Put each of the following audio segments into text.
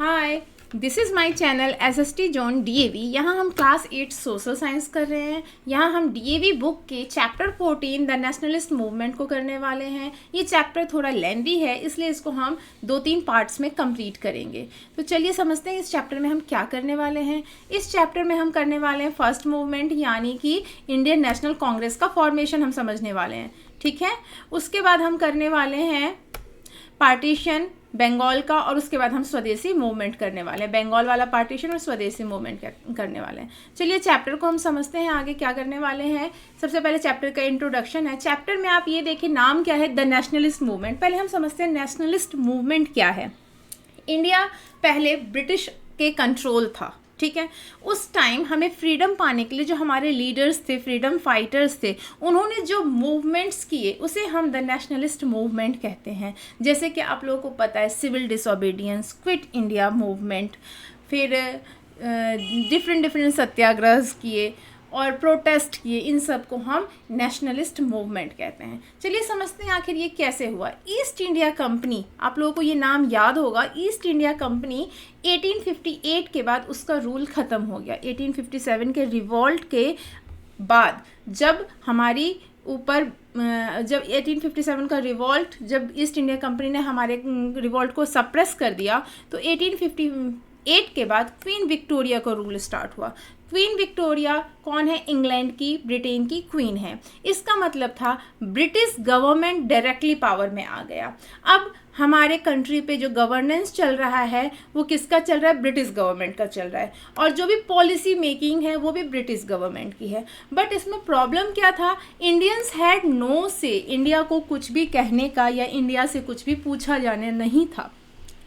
Hi, this is my channel SST zone DAV। यहाँ हम class 8 social science कर रहे हैं। यहाँ हम DAV बुक के चैप्टर 14 द नेशनलिस्ट मूवमेंट को करने वाले हैं। ये चैप्टर थोड़ा लेंदी है, इसलिए इसको हम 2-3 पार्ट्स में कंप्लीट करेंगे। तो चलिए समझते हैं इस चैप्टर में हम क्या करने वाले हैं। इस चैप्टर में हम करने वाले हैं फर्स्ट मूवमेंट, यानी कि इंडियन नेशनल कांग्रेस का फॉर्मेशन हम समझने वाले हैं। ठीक है, उसके बाद हम करने वाले हैं पार्टीशन बंगाल का, और उसके बाद हम स्वदेशी मूवमेंट करने वाले हैं। बंगाल वाला पार्टीशन और स्वदेशी मूवमेंट करने वाले हैं। चलिए चैप्टर को हम समझते हैं आगे क्या करने वाले हैं। सबसे पहले चैप्टर का इंट्रोडक्शन है। चैप्टर में आप ये देखिए नाम क्या है, द नेशनलिस्ट मूवमेंट। पहले हम समझते हैं नेशनलिस्ट मूवमेंट क्या है। इंडिया पहले ब्रिटिश के कंट्रोल था, ठीक है। उस टाइम हमें फ्रीडम पाने के लिए जो हमारे लीडर्स थे, फ्रीडम फाइटर्स थे, उन्होंने जो मूवमेंट्स किए उसे हम द नेशनलिस्ट मूवमेंट कहते हैं। जैसे कि आप लोगों को पता है civil disobedience, quit India movement, फिर डिफरेंट सत्याग्रह किए और प्रोटेस्ट किए, इन सब को हम नेशनलिस्ट मूवमेंट कहते हैं। चलिए समझते हैं आखिर ये कैसे हुआ। ईस्ट इंडिया कंपनी, आप लोगों को ये नाम याद होगा। ईस्ट इंडिया कंपनी 1858 के बाद उसका रूल ख़त्म हो गया। 1857 के रिवॉल्ट के बाद जब हमारी ऊपर जब 1857 का रिवॉल्ट, जब ईस्ट इंडिया कंपनी ने हमारे रिवॉल्ट को सप्रेस कर दिया, तो 1858 के बाद क्वीन विक्टोरिया का रूल स्टार्ट हुआ। क्वीन विक्टोरिया कौन है? इंग्लैंड की, ब्रिटेन की क्वीन है। इसका मतलब था ब्रिटिश गवर्नमेंट डायरेक्टली पावर में आ गया। अब हमारे कंट्री पे जो गवर्नेंस चल रहा है वो किसका चल रहा है? ब्रिटिश गवर्नमेंट का चल रहा है, और जो भी पॉलिसी मेकिंग है वो भी ब्रिटिश गवर्नमेंट की है। बट इसमें प्रॉब्लम क्या था? इंडियंस हैड नो से, इंडिया को कुछ भी कहने का या इंडिया से कुछ भी पूछा जाने नहीं था।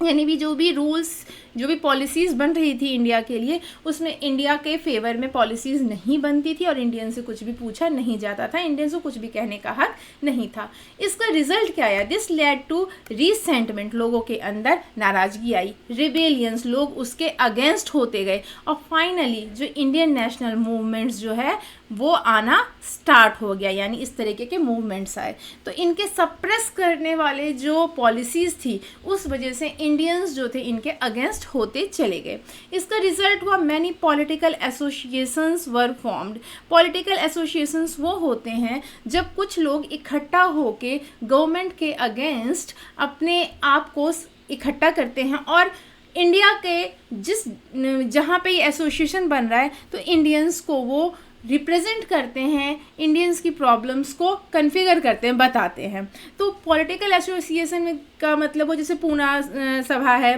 यानी भी जो भी रूल्स, जो भी पॉलिसीज़ बन रही थी इंडिया के लिए, उसमें इंडिया के फेवर में पॉलिसीज़ नहीं बनती थी और इंडियन से कुछ भी पूछा नहीं जाता था, इंडियन से कुछ भी कहने का हक नहीं था। इसका रिजल्ट क्या आया? दिस लेड टू रीसेंटमेंट, लोगों के अंदर नाराज़गी आई, रिबेलियंस, लोग उसके अगेंस्ट होते गए, और फाइनली जो इंडियन नेशनल मूवमेंट्स जो है वो आना स्टार्ट हो गया। यानी इस तरीके के मूवमेंट्स आए। तो इनके सप्रेस करने वाले जो पॉलिसीज़ थी उस वजह से इंडियंस जो थे इनके अगेंस्ट होते चले गए। इसका रिजल्ट हुआ many political associations were formed. Political associations वो होते हैं जब कुछ लोग इकट्ठा होके गवर्नमेंट के अगेंस्ट अपने आप को इकट्ठा करते हैं, और इंडिया के जहाँ पे ये एसोसिएशन बन रहा है तो इंडियंस को वो रिप्रेजेंट करते हैं, इंडियंस की प्रॉब्लम्स को कन्फिगर करते हैं, बताते हैं। तो पॉलिटिकल एसोसिएशन का मतलब वो जैसे पूना सभा है,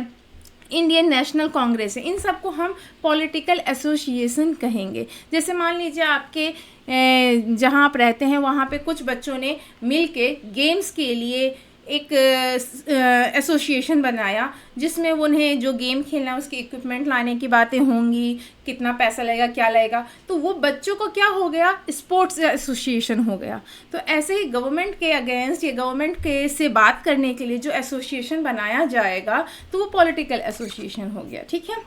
इंडियन नेशनल कांग्रेस है, इन सब को हम पॉलिटिकल एसोसिएशन कहेंगे। जैसे मान लीजिए आपके जहाँ आप रहते हैं वहाँ पे कुछ बच्चों ने मिल के गेम्स के लिए एक एसोसिएशन बनाया, जिसमें उन्हें जो गेम खेलना है उसके इक्विपमेंट लाने की बातें होंगी, कितना पैसा लगेगा, क्या लगेगा, तो वो बच्चों को क्या हो गया? स्पोर्ट्स एसोसिएशन हो गया। तो ऐसे ही गवर्नमेंट के अगेंस्ट या गवर्नमेंट के से बात करने के लिए जो एसोसिएशन बनाया जाएगा तो वो पॉलिटिकल एसोसिएशन हो गया। ठीक है,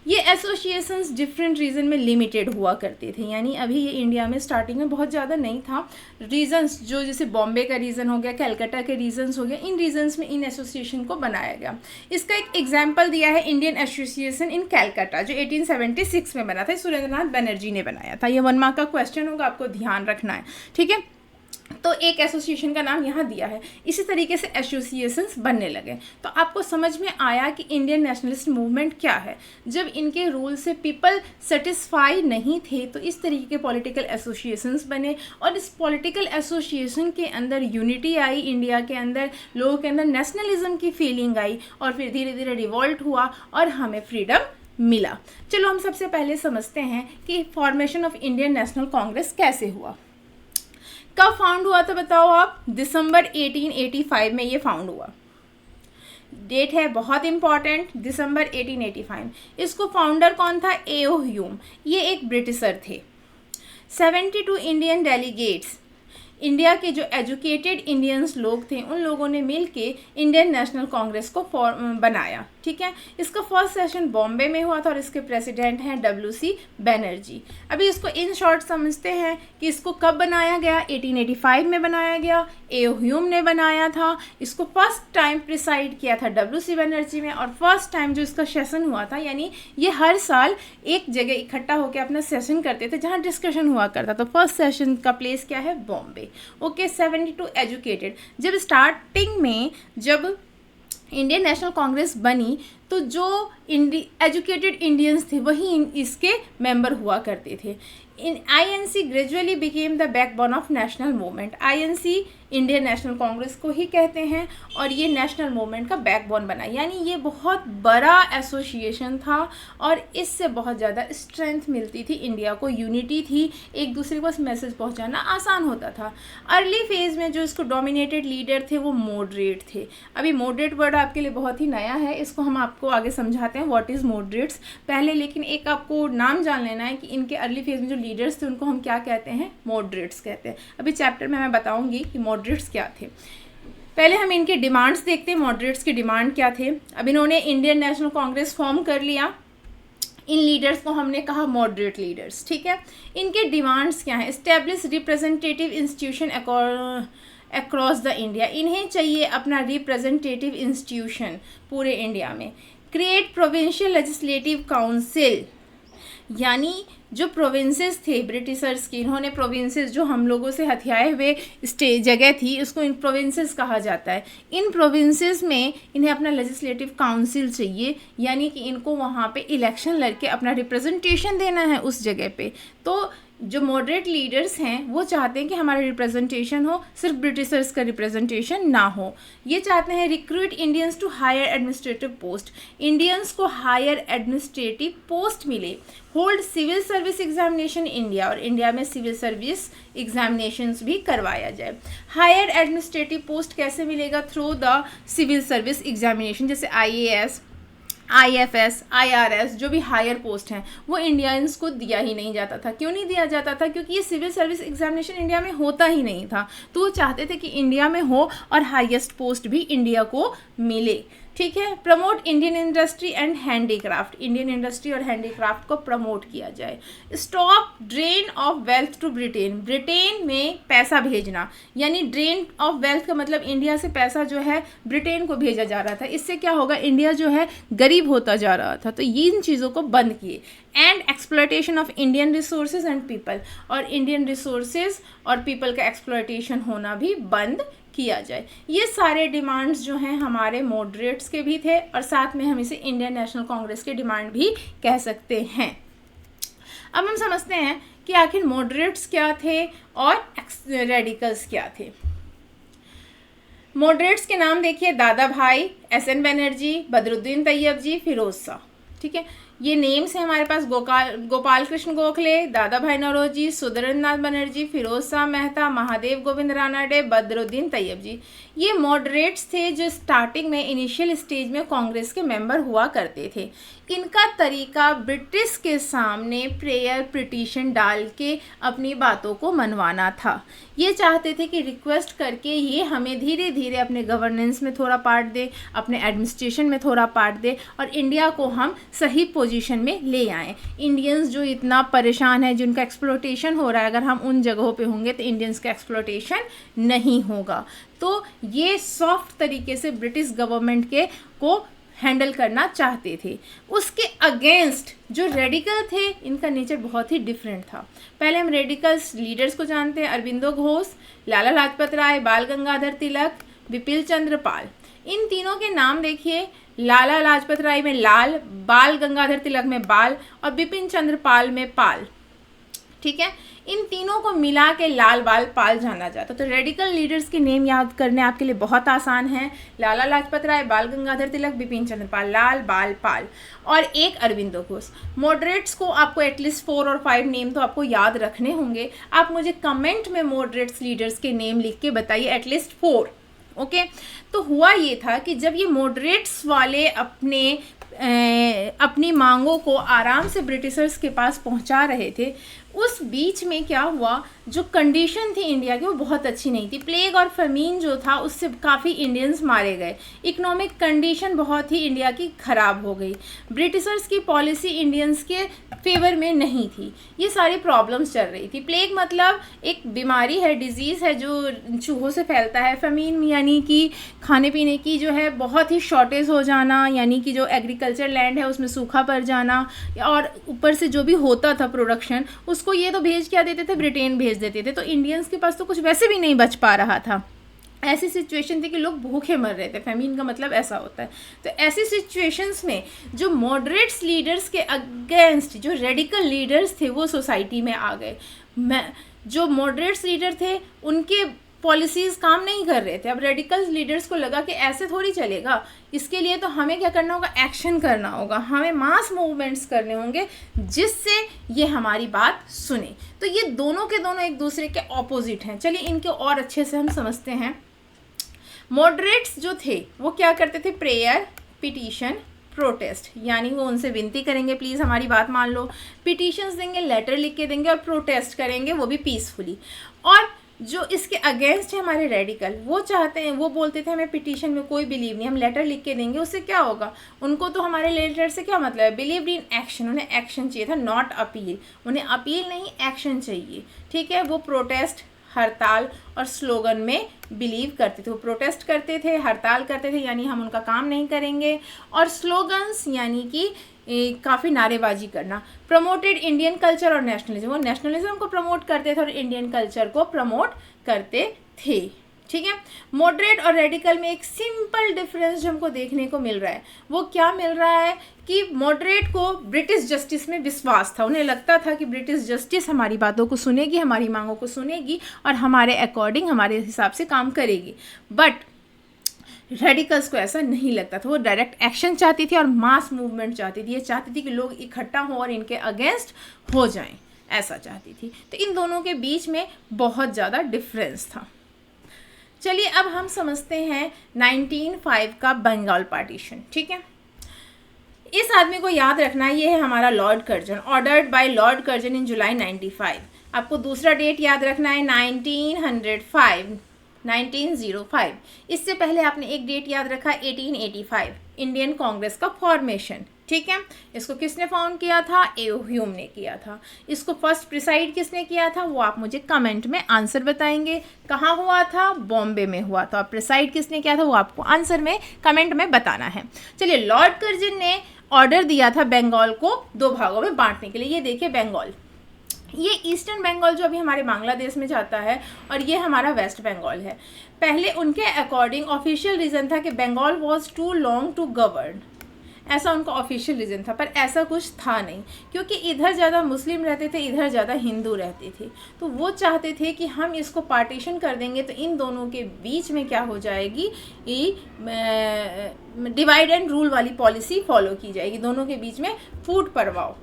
ये एसोसिएशंस डिफरेंट रीजन में लिमिटेड हुआ करते थे। यानी अभी ये इंडिया में स्टार्टिंग में बहुत ज़्यादा नहीं था। रीजन्स जो जैसे बॉम्बे का रीजन हो गया, कलकत्ता के रीजन्स हो गया, इन रीजन्स में इन एसोसिएशन को बनाया गया। इसका एक एग्जाम्पल दिया है इंडियन एसोसिएशन इन कलकत्ता, जो 1876 में बना था। सुरेंद्रनाथ बनर्जी ने बनाया था। ये 1 मार्क का क्वेश्चन होगा, आपको ध्यान रखना है। ठीक है, तो एक एसोसिएशन का नाम यहाँ दिया है। इसी तरीके से एसोसिएशंस बनने लगे। तो आपको समझ में आया कि इंडियन नेशनलिस्ट मूवमेंट क्या है। जब इनके रूल से पीपल सेटिस्फाई नहीं थे तो इस तरीके के पॉलिटिकल एसोसिएशंस बने, और इस पॉलिटिकल एसोसिएशन के अंदर यूनिटी आई, इंडिया के अंदर लोगों के अंदर नेशनलिज्म की फीलिंग आई, और फिर धीरे धीरे रिवॉल्ट हुआ और हमें फ्रीडम मिला। चलो हम सबसे पहले समझते हैं कि formation of Indian national Congress कैसे हुआ। कब फाउंड हुआ था बताओ आप? दिसंबर 1885 में ये फाउंड हुआ। डेट है बहुत इंपॉर्टेंट, दिसंबर 1885। इसको फाउंडर कौन था? A.O. ह्यूम। ये एक ब्रिटिशर थे। 72 इंडियन डेलीगेट्स, इंडिया के जो एजुकेटेड इंडियंस लोग थे उन लोगों ने मिल के इंडियन नेशनल कांग्रेस को बनाया। ठीक है, इसका फर्स्ट सेशन बॉम्बे में हुआ था और इसके प्रेसिडेंट हैं WC बनर्जी। अभी इसको इन शॉर्ट समझते हैं कि इसको कब बनाया गया। 1885 में बनाया गया, ए ह्यूम ने बनाया था। इसको फर्स्ट टाइम प्रिसाइड किया था WC बनर्जी में, और फर्स्ट टाइम जो इसका सेशन हुआ था, यानी ये हर साल एक जगह इकट्ठा होकर अपना सेशन करते थे जहाँ डिस्कशन हुआ करता। तो फर्स्ट सेशन का प्लेस क्या है, बॉम्बे। Okay, 72 educated. जब स्टार्टिंग में जब इंडियन नेशनल कांग्रेस बनी तो जो एजुकेटेड इंडियंस थे वही इसके मेंबर हुआ करते थे। INC gradually became the backbone of national movement. INC Indian national Congress को ही कहते हैं और ये नेशनल मूवमेंट का बैकबोन बना, यानी ये बहुत बड़ा एसोसिएशन था और इससे बहुत ज़्यादा स्ट्रेंथ मिलती थी इंडिया को, यूनिटी थी, एक दूसरे को मैसेज पहुंचाना आसान होता था। अर्ली फेज़ में जो इसको डोमिनेटेड लीडर थे वो मॉडरेट थे। अभी मॉडरेट वर्ड आपके लिए बहुत ही नया है, इसको हम आपको आगे समझाते हैं व्हाट इज़ मॉडरेट्स। पहले लेकिन एक आपको नाम जान लेना है कि इनके अर्ली फेज़ में जो लीडर्स थे उनको हम क्या कहते हैं, मॉडरेट्स कहते हैं। अभी चैप्टर में मैं बताऊंगी कि मॉडरेट्स क्या थे। पहले हम इनके डिमांड्स देखते हैं, मॉडरेट्स के डिमांड क्या थे। अब इन्होंने इंडियन नेशनल कांग्रेस फॉर्म कर लिया, इन लीडर्स को हमने कहा मॉडरेट लीडर्स। ठीक है, इनके डिमांड्स क्या हैं, establish representative institution across the India, इन्हें चाहिए अपना रिप्रेजेंटेटिव इंस्टीट्यूशन पूरे इंडिया में। क्रिएट प्रोविंशियल लेजिस्लेटिव काउंसिल, यानी जो प्रोविंसेस थे ब्रिटिशर्स की, इन्होंने प्रोविंसेस जो हम लोगों से हथियाए हुए जगह थी उसको इन प्रोविंसेस कहा जाता है। इन प्रोविंसेस में इन्हें अपना लेजिस्लेटिव काउंसिल चाहिए, यानी कि इनको वहाँ पे इलेक्शन लड़के अपना रिप्रेजेंटेशन देना है उस जगह पे। तो जो मॉडरेट लीडर्स हैं वो चाहते हैं कि हमारा रिप्रेजेंटेशन हो, सिर्फ ब्रिटिशर्स का रिप्रेजेंटेशन ना हो। ये चाहते हैं recruit Indians to higher administrative post, Indians को हायर एडमिनिस्ट्रेटिव पोस्ट मिले। Hold civil service examination India, और इंडिया में सिविल सर्विस एग्जामिनेशंस भी करवाया जाए। हायर एडमिनिस्ट्रेटिव पोस्ट कैसे मिलेगा, through the civil service examination, जैसे IAS, IFS, IRS जो भी हायर पोस्ट हैं वो इंडियंस को दिया ही नहीं जाता था। क्यों नहीं दिया जाता था, क्योंकि ये सिविल सर्विस एग्जामिनेशन इंडिया में होता ही नहीं था। तो वो चाहते थे कि इंडिया में हो और हाईएस्ट पोस्ट भी इंडिया को मिले। ठीक है, promote Indian industry and handicraft, Indian industry और हैंडीक्राफ्ट को प्रमोट किया जाए। Stop drain of wealth to Britain, Britain में पैसा भेजना, यानी ड्रेन ऑफ वेल्थ का मतलब इंडिया से पैसा जो है ब्रिटेन को भेजा जा रहा था, इससे क्या होगा, इंडिया जो है गरीब होता जा रहा था। तो ये इन चीज़ों को बंद किए। And exploitation of Indian resources and people, और इंडियन रिसोर्सेज और पीपल का एक्सप्लॉयटेशन होना भी बंद किया जाए। ये सारे डिमांड्स जो हैं हमारे मॉडरेट्स के भी थे और साथ में हम इसे इंडियन नेशनल कांग्रेस के डिमांड भी कह सकते हैं। अब हम समझते हैं कि आखिर मॉडरेट्स क्या थे और रेडिकल्स क्या थे। मॉडरेट्स के नाम देखिए, दादा भाई, SN बनर्जी, बदरुद्दीन तैयब जी, फिरोज शाह। ठीक है, ये नेम्स हैं हमारे पास, गोपाल कृष्ण गोखले, दादा भाई नौरोजी, सुरेंद्र नाथ बनर्जी, फिरोज शाह मेहता, महादेव गोविंद रानाडे, बदरुद्दीन तैयब जी। ये मॉडरेट्स थे जो स्टार्टिंग में इनिशियल स्टेज में कांग्रेस के मेंबर हुआ करते थे। इनका तरीका ब्रिटिश के सामने प्रेयर पिटीशन डाल के अपनी बातों को मनवाना था। ये चाहते थे कि रिक्वेस्ट करके ये हमें धीरे धीरे अपने गवर्नेंस में थोड़ा पार्ट दे, अपने एडमिनिस्ट्रेशन में थोड़ा पार्ट दे और इंडिया को हम सही पोजीशन में ले आएँ। इंडियंस जो इतना परेशान है, जिनका एक्सप्लोटेशन हो रहा है, अगर हम उन जगहों पे होंगे तो इंडियंस का एक्सप्लोटेशन नहीं होगा। तो ये सॉफ्ट तरीके से ब्रिटिश गवर्नमेंट के को हैंडल करना चाहते थे। उसके अगेंस्ट जो रेडिकल थे, इनका नेचर बहुत ही डिफरेंट था। पहले हम रेडिकल्स लीडर्स को जानते हैं, अरविंदो घोष, लाला लाजपत राय, बाल गंगाधर तिलक, बिपिन चंद्र पाल। इन तीनों के नाम देखिए, लाला लाजपत राय में लाल, बाल गंगाधर तिलक में बाल और बिपिन चंद्र पाल में पाल। ठीक है, इन तीनों को मिला के लाल बाल पाल जाना जाता। तो रेडिकल लीडर्स के नेम याद करने आपके लिए बहुत आसान है, लाला लाजपत राय, बाल गंगाधर तिलक, बिपिन चंद्र पाल, लाल बाल पाल और एक अरविंदो घोष। मॉडरेट्स को आपको एटलीस्ट 4 और 5 नेम तो आपको याद रखने होंगे। आप मुझे कमेंट में मॉडरेट्स लीडर्स के नेम लिख के बताइए, एटलीस्ट 4। ओके, तो हुआ ये था कि जब ये मॉडरेट्स वाले अपनी मांगों को आराम से ब्रिटिशर्स के पास पहुंचा रहे थे, उस बीच में क्या हुआ, जो कंडीशन थी इंडिया की वो बहुत अच्छी नहीं थी। प्लेग और फमीन जो था उससे काफ़ी इंडियंस मारे गए। इकोनॉमिक कंडीशन बहुत ही इंडिया की ख़राब हो गई। ब्रिटिशर्स की पॉलिसी इंडियंस के फेवर में नहीं थी। ये सारी प्रॉब्लम्स चल रही थी। प्लेग मतलब एक बीमारी है, डिजीज़ है जो चूहों से फैलता है। फमीन यानी कि खाने पीने की जो है बहुत ही शॉर्टेज हो जाना, यानी कि जो एग्रीकल्चर लैंड है उसमें सूखा पड़ जाना, और ऊपर से जो भी होता था प्रोडक्शन उसको ये तो भेज क्या देते थे, ब्रिटेन भेज देते थे। तो इंडियंस के पास तो कुछ वैसे भी नहीं बच पा रहा था। ऐसी सिचुएशन थी कि लोग भूखे मर रहे थे। फेमिन का मतलब ऐसा होता है। तो ऐसी सिचुएशंस में जो मॉडरेट्स लीडर्स के अगेंस्ट जो रेडिकल लीडर्स थे वो सोसाइटी में आ गए। जो मॉडरेट्स लीडर थे उनके पॉलिसीज़ काम नहीं कर रहे थे। अब रेडिकल लीडर्स को लगा कि ऐसे थोड़ी चलेगा, इसके लिए तो हमें क्या करना होगा, एक्शन करना होगा, हमें मास मूवमेंट्स करने होंगे जिससे ये हमारी बात सुने। तो ये दोनों के दोनों एक दूसरे के ऑपोजिट हैं। चलिए इनको और अच्छे से हम समझते हैं। मॉडरेट्स जो थे वो क्या करते थे, प्रेयर, पिटीशन, प्रोटेस्ट, यानी वो उनसे विनती करेंगे प्लीज़ हमारी बात मान लो, पिटीशंस देंगे, लेटर लिख के देंगे और प्रोटेस्ट करेंगे, वो भी पीसफुली। और जो इसके अगेंस्ट है हमारे रेडिकल, वो चाहते हैं, वो बोलते थे हमें पिटीशन में कोई बिलीव नहीं, हम लेटर लिख के देंगे, उससे क्या होगा, उनको तो हमारे लेटर से क्या मतलब है, बिलीव इन एक्शन, उन्हें एक्शन चाहिए था, नॉट अपील, उन्हें अपील नहीं एक्शन चाहिए। ठीक है, वो प्रोटेस्ट, हड़ताल और स्लोगन में बिलीव करते थे। वो प्रोटेस्ट करते थे, हड़ताल करते थे यानी हम उनका काम नहीं करेंगे, और स्लोगन्स यानी कि काफ़ी नारेबाजी करना। प्रमोटेड इंडियन कल्चर और नेशनलिज्म, वो नेशनलिज्म को प्रमोट करते थे और इंडियन कल्चर को प्रमोट करते थे। ठीक है, मॉडरेट और रेडिकल में एक सिंपल डिफरेंस जो हमको देखने को मिल रहा है, वो क्या मिल रहा है कि मॉडरेट को ब्रिटिश जस्टिस में विश्वास था। उन्हें लगता था कि ब्रिटिश जस्टिस हमारी बातों को सुनेगी, हमारी मांगों को सुनेगी और हमारे अकॉर्डिंग, हमारे हिसाब से काम करेगी। बट रेडिकल्स को ऐसा नहीं लगता था। वो डायरेक्ट एक्शन चाहती थी और मास मूवमेंट चाहती थी। ये चाहती थी कि लोग इकट्ठा हों और इनके अगेंस्ट हो जाएं, ऐसा चाहती थी। तो इन दोनों के बीच में बहुत ज़्यादा डिफरेंस था। चलिए अब हम समझते हैं 1905 का बंगाल पार्टीशन। ठीक है, इस आदमी को याद रखना है, ये है हमारा lord Curzon, ordered by lord Curzon in July 95। आपको दूसरा डेट याद रखना है 1905। इससे पहले आपने एक डेट याद रखा 1885, इंडियन कांग्रेस का फॉर्मेशन। ठीक है, इसको किसने फाउंड किया था, ए.ओ. ह्यूम ने किया था। इसको फर्स्ट प्रिसाइड किसने किया था, वो आप मुझे कमेंट में आंसर बताएंगे। कहाँ हुआ था, बॉम्बे में हुआ था। प्रिसाइड किसने किया था वो आपको आंसर में कमेंट में बताना है। चलिए, लॉर्ड कर्जन ने ऑर्डर दिया था बंगाल को 2 भागों में बांटने के लिए। ये देखिए बंगाल, ये ईस्टर्न बंगाल जो अभी हमारे बांग्लादेश में जाता है, और ये हमारा वेस्ट बंगाल है। पहले उनके अकॉर्डिंग ऑफिशियल रीज़न था कि Bengal was too long to govern, ऐसा उनका ऑफिशियल रीज़न था। पर ऐसा कुछ था नहीं, क्योंकि इधर ज़्यादा मुस्लिम रहते थे, इधर ज़्यादा हिंदू रहते थे। तो वो चाहते थे कि हम इसको पार्टीशन कर देंगे तो इन दोनों के बीच में क्या हो जाएगी, डिवाइड एंड रूल वाली पॉलिसी फॉलो की जाएगी, दोनों के बीच में फूट पड़वाओ।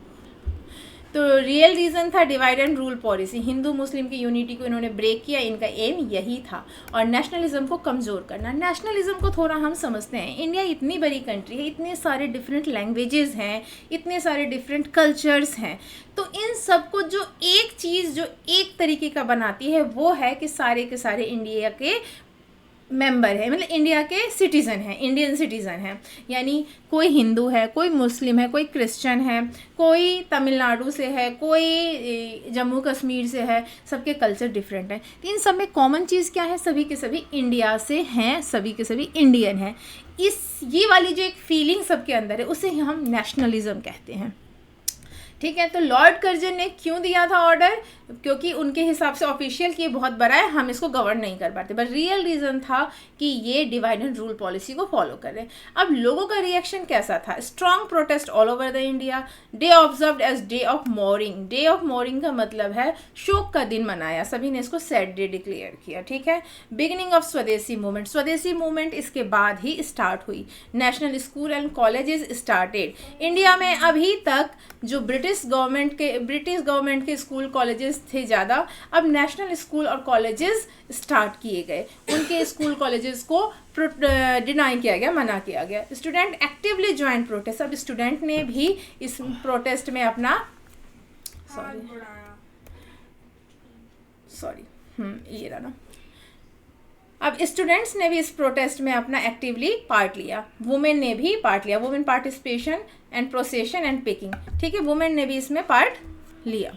तो रियल रीज़न था divide and rule policy. Hindu Muslim की यूनिटी को इन्होंने ब्रेक किया, इनका एम यही था, और नेशनलिज्म को कमज़ोर करना। नेशनलिज्म को थोड़ा हम समझते हैं। इंडिया इतनी बड़ी कंट्री है, इतने सारे डिफरेंट लैंग्वेजेस हैं, इतने सारे डिफरेंट कल्चर्स हैं, तो इन सबको जो एक चीज़ जो एक तरीके का बनाती है वो है कि सारे के सारे इंडिया के मेंबर है, मतलब इंडिया के सिटीज़न हैं, इंडियन सिटीज़न हैं। यानी कोई हिंदू है, कोई मुस्लिम है, कोई क्रिश्चियन है, कोई तमिलनाडु से है, कोई जम्मू कश्मीर से है, सबके कल्चर डिफरेंट हैं। तो इन सब में कॉमन चीज़ क्या है, सभी के सभी इंडिया से हैं, सभी के सभी इंडियन हैं। ये वाली जो एक फीलिंग सबके अंदर है उसे हम नेशनलिज्म कहते हैं। ठीक है, तो लॉर्ड कर्जन ने क्यों दिया था ऑर्डर, क्योंकि उनके हिसाब से ऑफिशियल कि ये बहुत बड़ा है, हम इसको गवर्न नहीं कर पाते, बट रियल रीज़न था कि ये डिवाइड एंड रूल पॉलिसी को फॉलो कर रहे हैं। अब लोगों का रिएक्शन कैसा था, strong protest all over the India, day observed as day of mourning. Day of mourning का मतलब है शोक का दिन मनाया, सभी ने इसको सैड डे डिक्लेयर किया। ठीक है, बिगिनिंग ऑफ स्वदेशी मूवमेंट, स्वदेशी मूवमेंट इसके बाद ही स्टार्ट हुई। National school and colleges started. India में अभी तक जो ब्रिटिश गवर्नमेंट के स्कूल कॉलेजेस थे ज़्यादा, अब नेशनल स्कूल और कॉलेजेस स्टार्ट किए गए। उनके स्कूल कॉलेजेस को डिनाई किया गया, मना किया गया। स्टूडेंट एक्टिवली ज्वाइन प्रोटेस्ट, अब स्टूडेंट ने भी इस प्रोटेस्ट में अपना सॉरी, ये रहा ना। अब स्टूडेंट्स ने भी इस प्रोटेस्ट में अपना एक्टिवली पार्ट लिया, वुमेन ने भी पार्ट लिया, women participation and procession and picketing, ठीक है, वुमेन ने भी इसमें पार्ट लिया।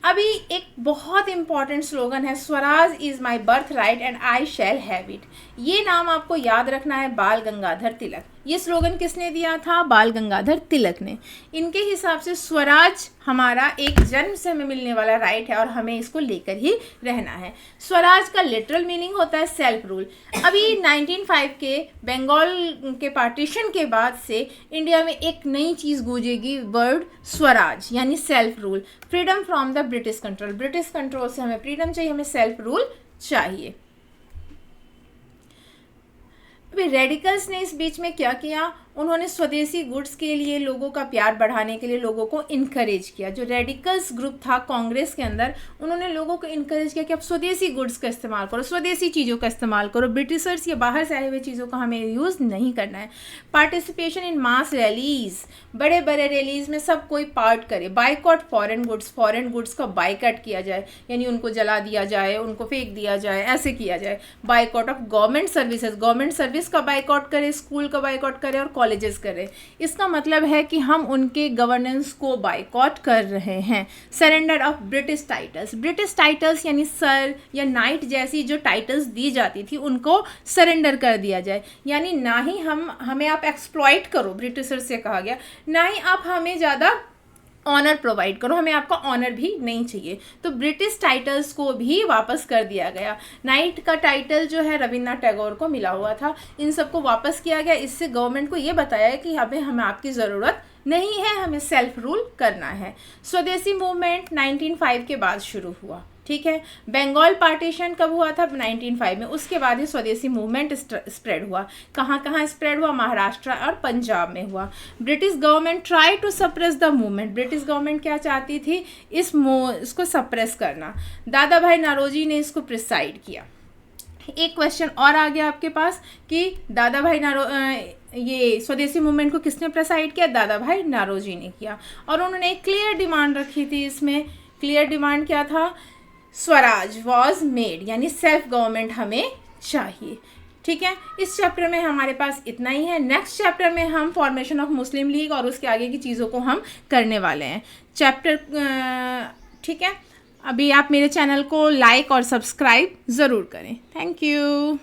अभी एक बहुत इंपॉर्टेंट स्लोगन है, Swaraj is my birth right and I shall have it. ये नाम आपको याद रखना है, बाल गंगाधर तिलक। ये स्लोगन किसने दिया था? बाल गंगाधर तिलक ने। इनके हिसाब से स्वराज हमारा एक जन्म से हमें मिलने वाला राइट है और हमें इसको लेकर ही रहना है। स्वराज का लिटरल मीनिंग होता है सेल्फ रूल। अभी 1905 के बंगाल के पार्टीशन के बाद से इंडिया में एक नई चीज़ गूंजेगी, वर्ड स्वराज यानी self rule, freedom from the British control. British control से हमें फ्रीडम चाहिए, हमें सेल्फ रूल चाहिए। अभी रेडिकल्स ने इस बीच में क्या किया? उन्होंने स्वदेशी गुड्स के लिए लोगों का प्यार बढ़ाने के लिए लोगों को इनकरेज किया। जो रेडिकल्स ग्रुप था कांग्रेस के अंदर, उन्होंने लोगों को इनकरेज किया कि आप स्वदेशी गुड्स का इस्तेमाल करो, स्वदेशी चीज़ों का इस्तेमाल करो, ब्रिटिशर्स या बाहर से आए हुए चीज़ों का हमें यूज़ नहीं करना है। पार्टिसिपेशन इन मास रैलीज, बड़े बड़े रैलीज में सब कोई पार्ट करे। Boycott foreign goods, foreign goods का बाइकआउट किया जाए, यानी उनको जला दिया जाए, उनको फेंक दिया जाए, ऐसे किया जाए। Boycott of government services, government service का बाइकआउट करे, स्कूल का बाइकआउट करे और कॉलेजेस करें। इसका मतलब है कि हम उनके गवर्नेंस को बाइकआउट कर रहे हैं। Surrender of British titles, British titles यानी सर या नाइट जैसी जो टाइटल्स दी जाती थी उनको सरेंडर कर दिया जाए। यानी ना ही हमें आप एक्सप्लॉइट करो, ब्रिटिशर से कहा गया, ना ही आप हमें ज़्यादा ऑनर प्रोवाइड करो, हमें आपका ऑनर भी नहीं चाहिए। तो ब्रिटिश टाइटल्स को भी वापस कर दिया गया। नाइट का टाइटल जो है रविन्द्रनाथ टैगोर को मिला हुआ था, इन सबको वापस किया गया। इससे गवर्नमेंट को ये बताया है कि हमें आपकी ज़रूरत नहीं है, हमें सेल्फ रूल करना है। स्वदेशी मूवमेंट 1905 के बाद शुरू हुआ, ठीक है। बंगाल पार्टीशन कब हुआ था? 1905 में। उसके बाद ही स्वदेशी मूवमेंट स्प्रेड हुआ। कहाँ कहाँ स्प्रेड हुआ? महाराष्ट्र और पंजाब में हुआ। British government try to suppress the movement, British government क्या चाहती थी? इसको सप्रेस करना। दादा भाई नौरोजी ने इसको प्रिसाइड किया। एक क्वेश्चन और आ गया आपके पास कि दादा भाई ये स्वदेशी मूवमेंट को किसने प्रिसाइड किया? दादा भाई नौरोजी ने किया। और उन्होंने एक क्लियर डिमांड रखी थी। इसमें क्लियर डिमांड क्या था? स्वराज वॉज मेड, यानी सेल्फ गवर्नमेंट हमें चाहिए, ठीक है। इस चैप्टर में हमारे पास इतना ही है। नेक्स्ट चैप्टर में हम फॉर्मेशन ऑफ मुस्लिम लीग और उसके आगे की चीज़ों को हम करने वाले हैं चैप्टर, ठीक है। अभी आप मेरे चैनल को लाइक और सब्सक्राइब ज़रूर करें। Thank you.